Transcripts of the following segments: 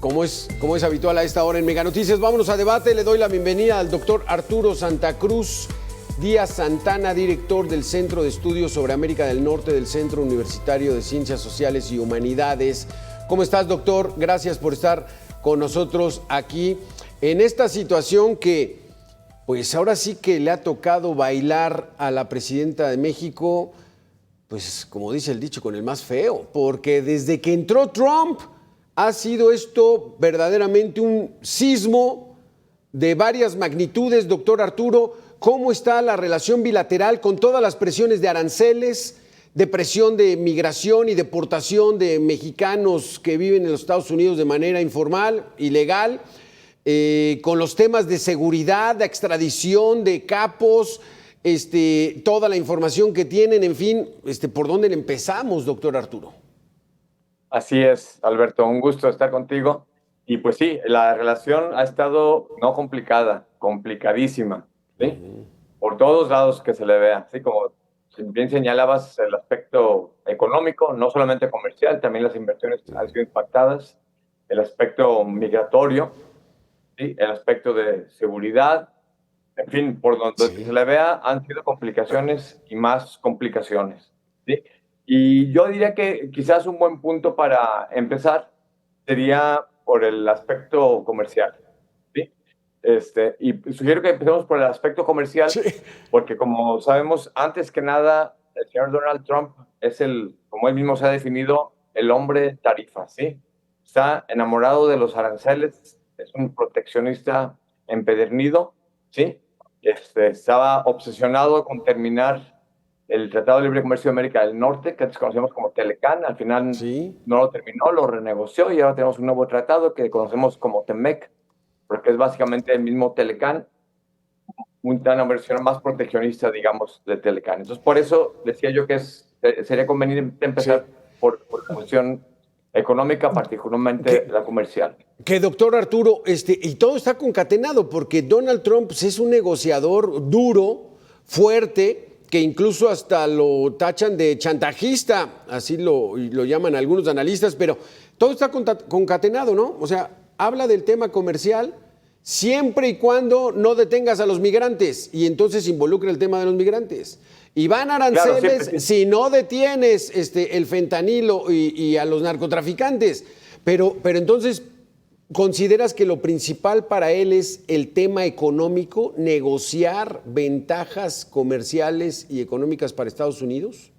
como es habitual a esta hora en Mega Noticias, vámonos a debate. Le doy la bienvenida al doctor Arturo Santa Cruz Díaz Santana, director del Centro de Estudios sobre América del Norte del Centro Universitario de Ciencias Sociales y Humanidades. ¿Cómo estás, doctor? Gracias por estar con nosotros aquí en esta situación que, pues ahora sí que le ha tocado bailar a la presidenta de México, pues como dice el dicho, con el más feo, porque desde que entró Trump ha sido esto verdaderamente un sismo de varias magnitudes. Doctor Arturo, ¿cómo está la relación bilateral con todas las presiones de aranceles, de presión de migración y deportación de mexicanos que viven en los Estados Unidos de manera informal, ilegal, con los temas de seguridad, de extradición, de capos, toda la información que tienen, en fin, ¿por dónde le empezamos, doctor Arturo? Así es, Alberto, un gusto estar contigo. Y pues sí, la relación ha estado no complicada, complicadísima, ¿sí? Por todos lados que se le vea, así como bien señalabas, el aspecto económico, no solamente comercial, también las inversiones han sido impactadas, el aspecto migratorio, ¿sí? El aspecto de seguridad, en fin, por donde se le vea han sido complicaciones y más complicaciones, ¿sí? Y yo diría que quizás un buen punto para empezar sería por el aspecto comercial, ¿sí? Y sugiero que empecemos por el aspecto comercial, sí, porque como sabemos, antes que nada, el señor Donald Trump es como él mismo se ha definido, el hombre tarifa, ¿sí? Está enamorado de los aranceles, es un proteccionista empedernido, ¿sí? Estaba obsesionado con terminar el Tratado de Libre Comercio de América del Norte, que antes conocemos como Telecán. Al final no lo terminó, lo renegoció y ahora tenemos un nuevo tratado que conocemos como TEMEC, porque es básicamente el mismo Telecán, una versión más proteccionista, digamos, de Telecán. Entonces, por eso decía yo que sería conveniente empezar por la cuestión económica, particularmente la comercial. Que doctor Arturo, y todo está concatenado porque Donald Trump pues, es un negociador duro, fuerte, que incluso hasta lo tachan de chantajista, así lo llaman algunos analistas, pero todo está concatenado, ¿no? O sea, habla del tema comercial siempre y cuando no detengas a los migrantes y entonces involucra el tema de los migrantes. Y van aranceles, claro, si no detienes el fentanilo y a los narcotraficantes. Pero entonces, ¿consideras que lo principal para él es el tema económico, negociar ventajas comerciales y económicas para Estados Unidos?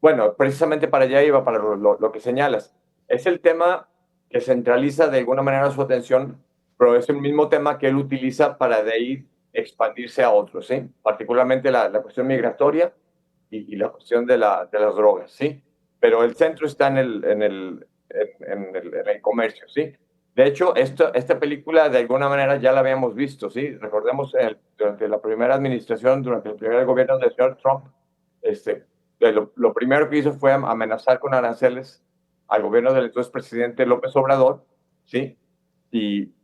Bueno, precisamente para allá iba, para lo que señalas. Es el tema que centraliza de alguna manera su atención, pero es el mismo tema que él utiliza para de ahí expandirse a otros, ¿sí? Particularmente la cuestión migratoria y la cuestión de las drogas, ¿sí? Pero el centro está en el comercio, ¿sí? De hecho, esta película de alguna manera ya la habíamos visto, ¿sí? Recordemos durante la primera administración, durante el primer gobierno del señor Trump, lo primero que hizo fue amenazar con aranceles al gobierno del entonces presidente López Obrador, ¿sí? Y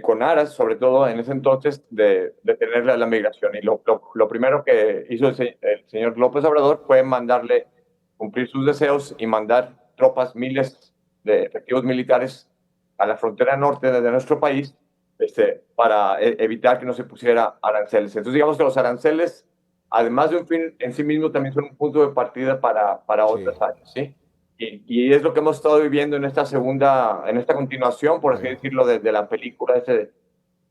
con aras, sobre todo en ese entonces, de detener la migración. Y lo primero que hizo el señor López Obrador fue mandarle cumplir sus deseos y mandar tropas, miles de efectivos militares a la frontera norte de nuestro país para evitar que no se pusiera aranceles. Entonces, digamos que los aranceles, además de un fin en sí mismo, también son un punto de partida para otras áreas, ¿sí? Y es lo que hemos estado viviendo en esta continuación, por así decirlo, de la película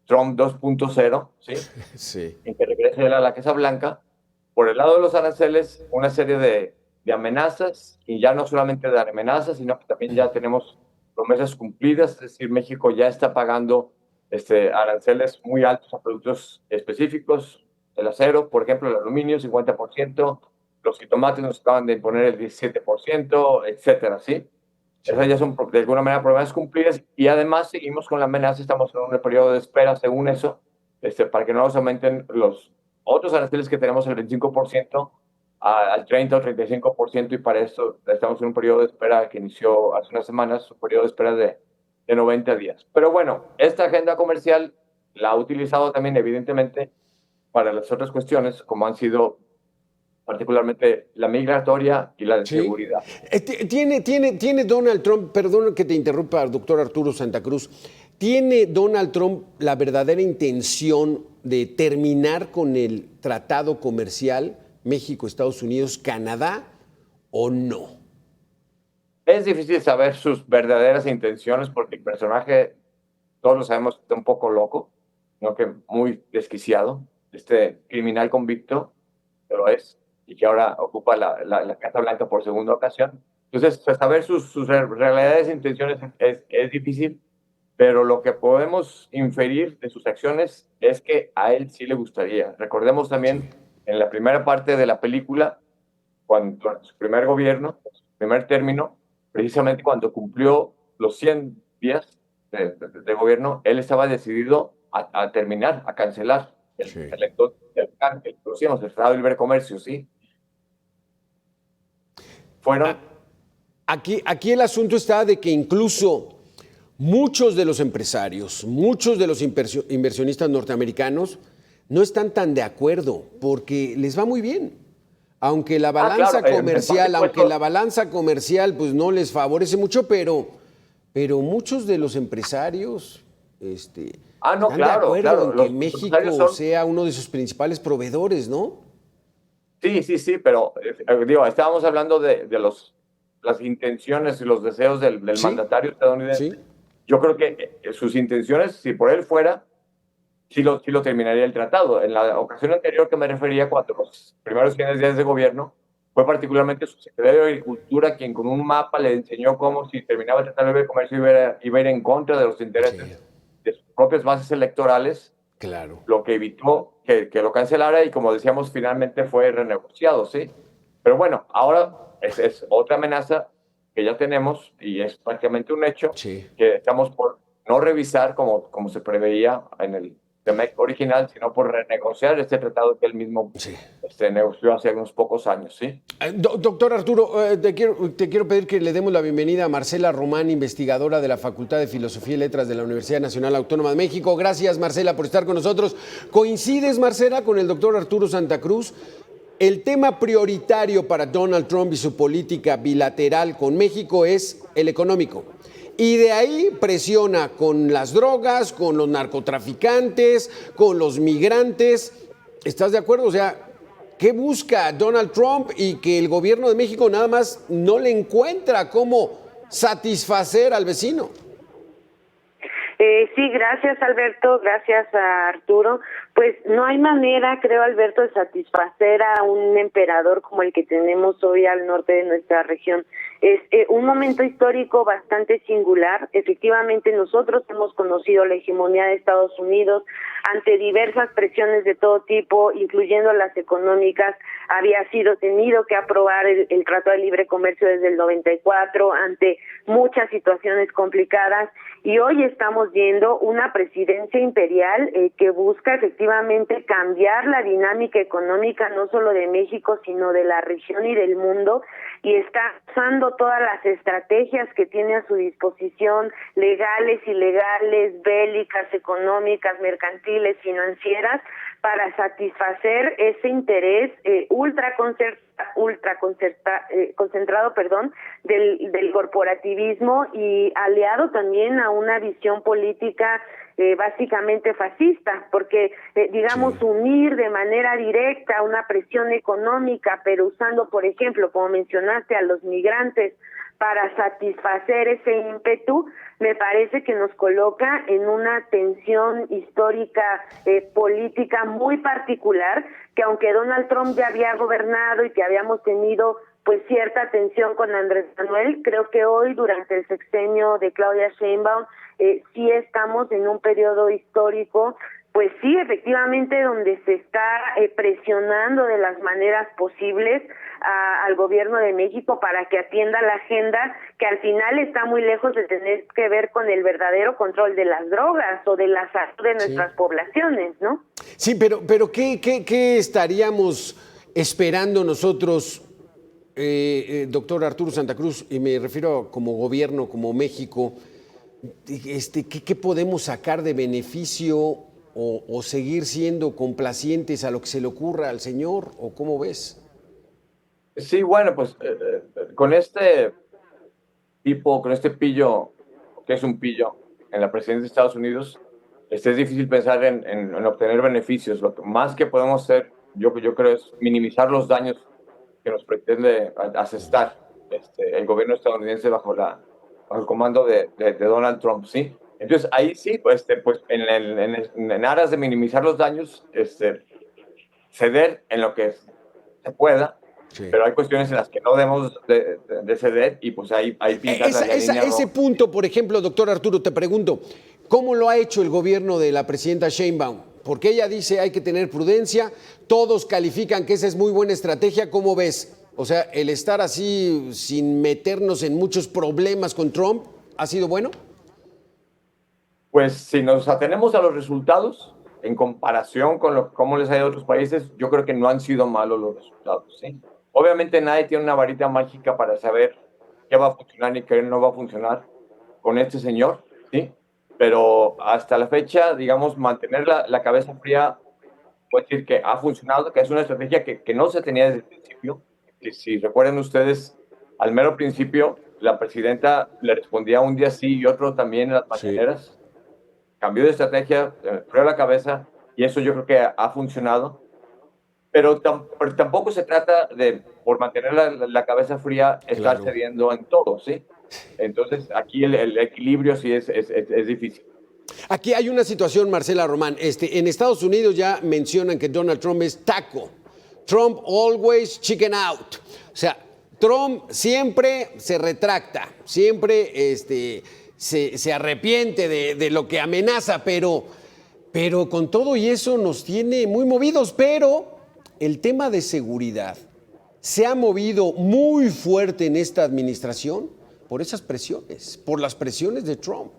Trump 2.0, ¿sí? Sí. En que regresa a la Casa Blanca. Por el lado de los aranceles, una serie de amenazas, y ya no solamente de amenazas, sino que también ya tenemos promesas cumplidas, es decir, México ya está pagando aranceles muy altos a productos específicos, el acero, por ejemplo, el aluminio, 50%, los jitomates nos acaban de imponer el 17%, etcétera, ¿sí? Esas ya son de alguna manera promesas cumplidas y además seguimos con la amenaza, estamos en un periodo de espera, según eso, para que no nos aumenten los otros aranceles que tenemos el 25% al 30 o 35%, y para esto estamos en un periodo de espera que inició hace unas semanas, un periodo de espera de 90 días. Pero bueno, esta agenda comercial la ha utilizado también evidentemente para las otras cuestiones, como han sido particularmente la migratoria y la de Sí. seguridad. Tiene Donald Trump, perdón que te interrumpa, doctor Arturo Santa Cruz, ¿tiene Donald Trump la verdadera intención de terminar con el tratado comercial México-Estados Unidos-Canadá o no? Es difícil saber sus verdaderas intenciones porque el personaje, todos lo sabemos, está un poco loco, ¿no? Que muy desquiciado, este criminal convicto, pero es, y que ahora ocupa la Casa Blanca por segunda ocasión. Entonces, saber sus realidades e intenciones es difícil, pero lo que podemos inferir de sus acciones es que a él sí le gustaría. Recordemos también en la primera parte de la película, cuando en su primer gobierno, su primer término, precisamente cuando cumplió los 100 días de gobierno, él estaba decidido a terminar, a cancelar el Tratado de Libre Comercio, ¿sí? Fueron... Aquí el asunto está de que incluso muchos de los empresarios, muchos de los inversionistas norteamericanos no están tan de acuerdo porque les va muy bien. Aunque la balanza comercial, la balanza comercial pues no les favorece mucho, pero muchos de los empresarios están de acuerdo en que México sea uno de sus principales proveedores, ¿no? Sí, pero digo, estábamos hablando de las intenciones y los deseos del mandatario estadounidense. Sí. Yo creo que sus intenciones, si por él fuera, sí lo terminaría el tratado. En la ocasión anterior que me refería, cuando los primeros 100 días de gobierno, fue particularmente su secretario de Agricultura quien con un mapa le enseñó cómo si terminaba el Tratado de Libre Comercio iba a ir en contra de los intereses de sus propias bases electorales, claro, lo que evitó que lo cancelara y, como decíamos, finalmente fue renegociado, ¿sí? Pero bueno, ahora es otra amenaza que ya tenemos y es prácticamente un hecho que estamos por no revisar como se preveía en el TEMEC original, sino por renegociar este tratado que él mismo negoció hace unos pocos años, ¿sí? Doctor Arturo, te quiero pedir que le demos la bienvenida a Marcela Román, investigadora de la Facultad de Filosofía y Letras de la Universidad Nacional Autónoma de México. Gracias, Marcela, por estar con nosotros. ¿Coincides, Marcela, con el doctor Arturo Santa Cruz? El tema prioritario para Donald Trump y su política bilateral con México es el económico. Y de ahí presiona con las drogas, con los narcotraficantes, con los migrantes. ¿Estás de acuerdo? O sea, ¿qué busca Donald Trump y que el gobierno de México nada más no le encuentra cómo satisfacer al vecino? Sí, gracias, Alberto, gracias a Arturo. Pues no hay manera, creo, Alberto, de satisfacer a un emperador como el que tenemos hoy al norte de nuestra región. Es un momento histórico bastante singular. Efectivamente, nosotros hemos conocido la hegemonía de Estados Unidos ante diversas presiones de todo tipo, incluyendo las económicas. Había sido tenido que aprobar el Tratado de Libre Comercio desde el 94 ante muchas situaciones complicadas, y hoy estamos viendo una presidencia imperial que busca efectivamente cambiar la dinámica económica no solo de México, sino de la región y del mundo, y está usando todas las estrategias que tiene a su disposición, legales, ilegales, bélicas, económicas, mercantiles, financieras, para satisfacer ese interés concentrado del corporativismo, y aliado también a una visión política básicamente fascista, porque unir de manera directa una presión económica, pero usando, por ejemplo, como mencionaste, a los migrantes para satisfacer ese ímpetu, me parece que nos coloca en una tensión histórica política muy particular, que aunque Donald Trump ya había gobernado y que habíamos tenido pues cierta tensión con Andrés Manuel, creo que hoy, durante el sexenio de Claudia Sheinbaum, sí estamos en un periodo histórico, pues sí, efectivamente, donde se está presionando de las maneras posibles al gobierno de México para que atienda la agenda, que al final está muy lejos de tener que ver con el verdadero control de las drogas o de la salud de nuestras poblaciones, ¿no? Sí, pero ¿qué estaríamos esperando nosotros, doctor Arturo Santa Cruz, y me refiero como gobierno, como México, ¿qué podemos sacar de beneficio o seguir siendo complacientes a lo que se le ocurra al señor, o cómo ves? Sí, bueno, pues con este tipo, con este pillo, que es un pillo, en la presidencia de Estados Unidos, es difícil pensar en obtener beneficios. Lo que más que podemos hacer, yo creo, es minimizar los daños que nos pretende asestar el gobierno estadounidense bajo el comando de Donald Trump, ¿sí? Entonces, ahí sí, pues en aras de minimizar los daños, ceder en lo que se pueda, Sí. pero hay cuestiones en las que no debemos de ceder y pues ahí pintar la línea Ese roja. punto, por ejemplo, doctor Arturo, te pregunto, ¿cómo lo ha hecho el gobierno de la presidenta Sheinbaum? Porque ella dice hay que tener prudencia, todos califican que esa es muy buena estrategia, ¿cómo ves? O sea, el estar así sin meternos en muchos problemas con Trump, ¿ha sido bueno? Pues si nos atenemos a los resultados, en comparación con cómo les ha ido a otros países, yo creo que no han sido malos los resultados, ¿sí? Obviamente nadie tiene una varita mágica para saber qué va a funcionar y qué no va a funcionar con este señor, ¿sí? Pero hasta la fecha, digamos, mantener la cabeza fría, puedo decir que ha funcionado, que es una estrategia que no se tenía desde el principio. Y si recuerdan ustedes, al mero principio, la presidenta le respondía un día sí y otro también en las Sí. mañaneras. Cambió de estrategia, frío la cabeza, y eso yo creo que ha funcionado. Pero tampoco se trata de, por mantener la cabeza fría, estar Claro. cediendo en todo, ¿sí? Entonces, aquí el equilibrio sí es difícil. Aquí hay una situación, Marcela Román. En Estados Unidos ya mencionan que Donald Trump es taco. Trump always chicken out. O sea, Trump siempre se retracta, siempre se arrepiente de lo que amenaza, pero con todo y eso nos tiene muy movidos. Pero el tema de seguridad se ha movido muy fuerte en esta administración por esas presiones, por las presiones de Trump.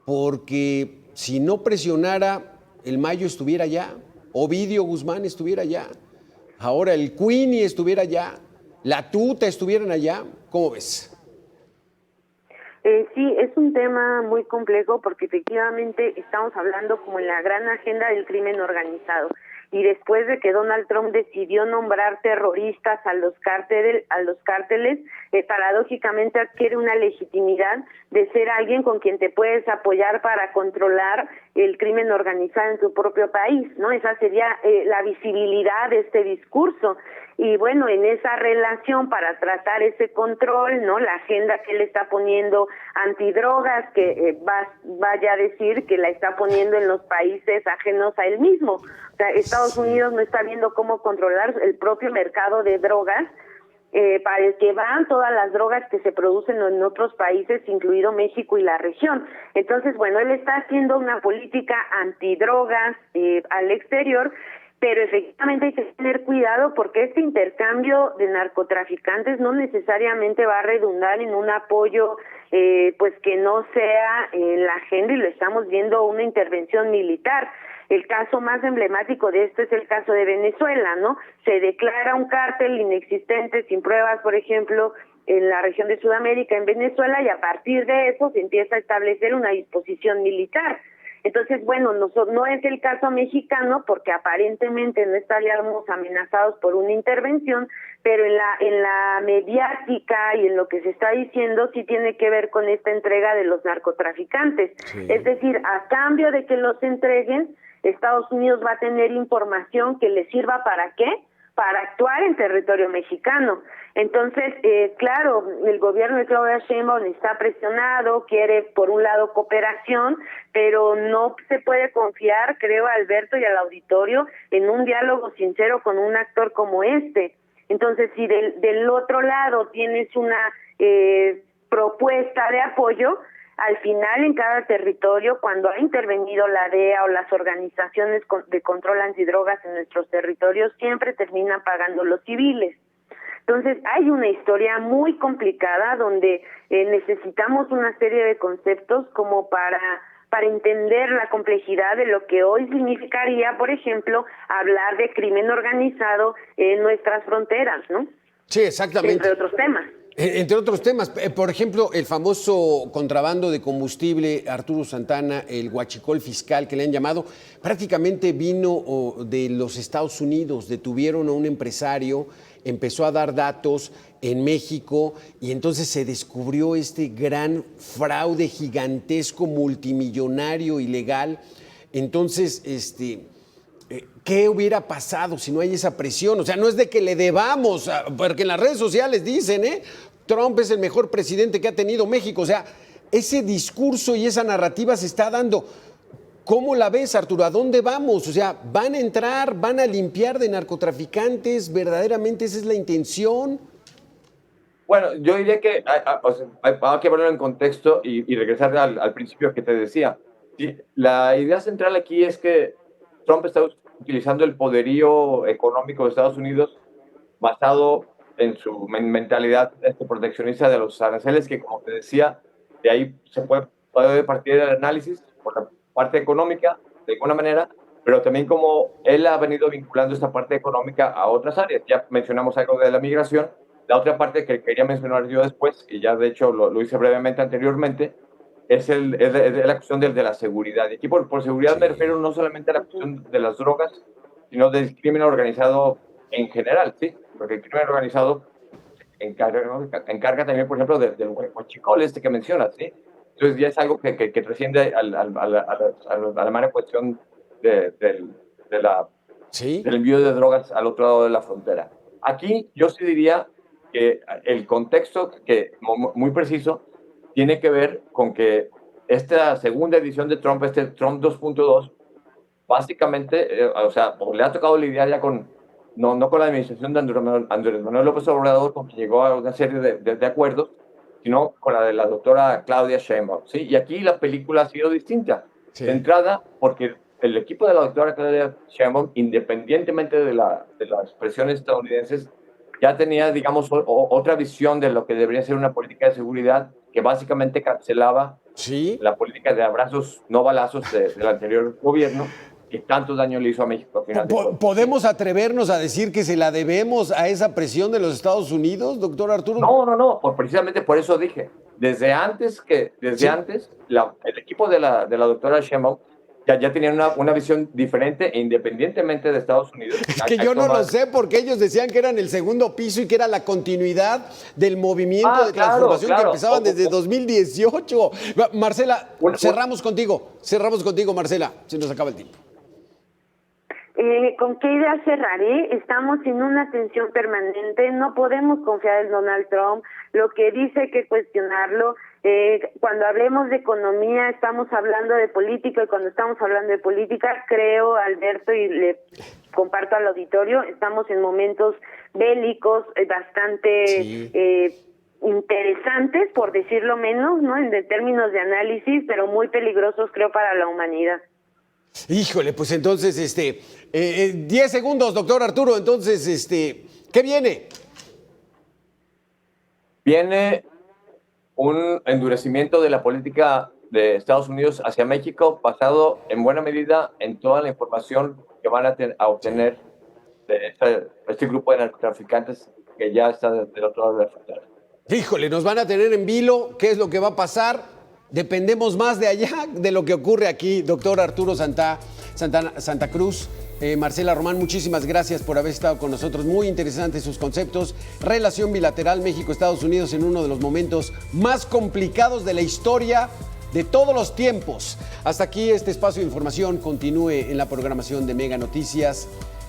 Porque si no presionara, el Mayo estuviera allá, Ovidio Guzmán estuviera allá, ahora el Queenie estuviera allá, la Tuta estuvieran allá. ¿Cómo ves? Sí, es un tema muy complejo porque efectivamente estamos hablando como en la gran agenda del crimen organizado. Y después de que Donald Trump decidió nombrar terroristas a los cárteles, paradójicamente adquiere una legitimidad de ser alguien con quien te puedes apoyar para controlar el crimen organizado en tu propio país, ¿no? Esa sería la visibilidad de este discurso. Y bueno, en esa relación para tratar ese control, ¿no? La agenda que él está poniendo antidrogas, que vaya a decir que la está poniendo en los países ajenos a él mismo. O sea, Estados Unidos no está viendo cómo controlar el propio mercado de drogas, para el que van todas las drogas que se producen en otros países, incluido México y la región. Entonces, bueno, él está haciendo una política antidrogas al exterior, pero efectivamente hay que tener cuidado porque este intercambio de narcotraficantes no necesariamente va a redundar en un apoyo pues que no sea en la agenda, y lo estamos viendo una intervención militar. El caso más emblemático de esto es el caso de Venezuela, ¿no? Se declara un cártel inexistente, sin pruebas, por ejemplo, en la región de Sudamérica, en Venezuela, y a partir de eso se empieza a establecer una disposición militar. Entonces, bueno, no es el caso mexicano porque aparentemente no estaríamos amenazados por una intervención, pero en la mediática y en lo que se está diciendo sí tiene que ver con esta entrega de los narcotraficantes. Sí. Es decir, a cambio de que los entreguen, Estados Unidos va a tener información que le sirva ¿para qué? Para actuar en territorio mexicano. Entonces, claro, el gobierno de Claudia Sheinbaum está presionado, quiere por un lado cooperación, pero no se puede confiar, creo, a Alberto y al auditorio, en un diálogo sincero con un actor como este. Entonces, si del otro lado tienes una propuesta de apoyo, al final en cada territorio, cuando ha intervenido la DEA o las organizaciones de control antidrogas en nuestros territorios, siempre terminan pagando los civiles. Entonces hay una historia muy complicada donde necesitamos una serie de conceptos como para entender la complejidad de lo que hoy significaría, por ejemplo, hablar de crimen organizado en nuestras fronteras, ¿no? Sí, exactamente. Entre otros temas. Entre otros temas, por ejemplo, el famoso contrabando de combustible, Arturo Santana, el huachicol fiscal que le han llamado, prácticamente vino de los Estados Unidos. Detuvieron a un empresario empezó a dar datos en México y entonces se descubrió este gran fraude gigantesco, multimillonario, ilegal. Entonces, ¿qué hubiera pasado si no hay esa presión? O sea, no es de que le debamos, porque en las redes sociales dicen, Trump es el mejor presidente que ha tenido México. O sea, ese discurso y esa narrativa se está dando. ¿Cómo la ves, Arturo? ¿A dónde vamos? O sea, ¿van a entrar, van a limpiar de narcotraficantes? ¿Verdaderamente esa es la intención? Bueno, yo diría que hay que ponerlo en contexto y regresar al principio que te decía. Sí, la idea central aquí es que Trump está utilizando el poderío económico de Estados Unidos basado en su mentalidad proteccionista de los aranceles, que, como te decía, de ahí se puede partir el análisis por la parte económica, de alguna manera, pero también como él ha venido vinculando esta parte económica a otras áreas. Ya mencionamos algo de la migración. La otra parte que quería mencionar yo después, y ya de hecho lo hice brevemente anteriormente, es la cuestión de la seguridad. Y aquí por seguridad me refiero no solamente a la cuestión de las drogas, sino del crimen organizado en general, ¿sí? Porque el crimen organizado encarga también, por ejemplo, del huachicol que mencionas, ¿sí? Entonces ya es algo que trasciende a la mera cuestión del envío de drogas al otro lado de la frontera. Aquí yo sí diría que el contexto muy preciso tiene que ver con que esta segunda edición de Trump, Trump 2.2, básicamente, le ha tocado lidiar ya no con la administración de Andrés Manuel López Obrador, con quien llegó a una serie de acuerdos, sino con la de la doctora Claudia Sheinbaum, ¿sí? Y aquí la película ha sido distinta. Sí. De entrada, porque el equipo de la doctora Claudia Sheinbaum, independientemente de las presiones estadounidenses, ya tenía, digamos, otra visión de lo que debería ser una política de seguridad que básicamente cancelaba la política de abrazos, no balazos del anterior gobierno, que tanto daño le hizo a México al final. ¿Podemos atrevernos a decir que se la debemos a esa presión de los Estados Unidos, doctor Arturo? No, precisamente por eso dije, desde antes, el equipo de la doctora Sheinbaum ya tenían una visión diferente e independientemente de Estados Unidos. Es que yo no lo sé, porque ellos decían que eran el segundo piso y que era la continuidad del movimiento de transformación que empezaban desde 2018. Marcela, cerramos contigo, Marcela, se nos acaba el tiempo. ¿Con qué idea cerraré? Estamos en una tensión permanente, no podemos confiar en Donald Trump, lo que dice hay que cuestionarlo. Cuando hablemos de economía estamos hablando de política, y cuando estamos hablando de política, creo, Alberto, y le comparto al auditorio, estamos en momentos bélicos bastante interesantes, por decirlo menos, ¿no? En términos de análisis, pero muy peligrosos, creo, para la humanidad. Híjole, pues entonces, 10 segundos, doctor Arturo, entonces, ¿qué viene? Viene un endurecimiento de la política de Estados Unidos hacia México, basado en buena medida en toda la información que van a obtener de este grupo de narcotraficantes que ya está del otro lado de la frontera. Híjole, nos van a tener en vilo, ¿qué es lo que va a pasar? Dependemos más de allá de lo que ocurre aquí. Doctor Arturo Santa Cruz, Marcela Román, muchísimas gracias por haber estado con nosotros. Muy interesantes sus conceptos. Relación bilateral México-Estados Unidos en uno de los momentos más complicados de la historia de todos los tiempos. Hasta aquí este espacio de información. Continúe en la programación de Mega Noticias.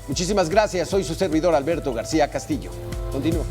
Muchísimas gracias. Soy su servidor Alberto García Castillo. Continúa.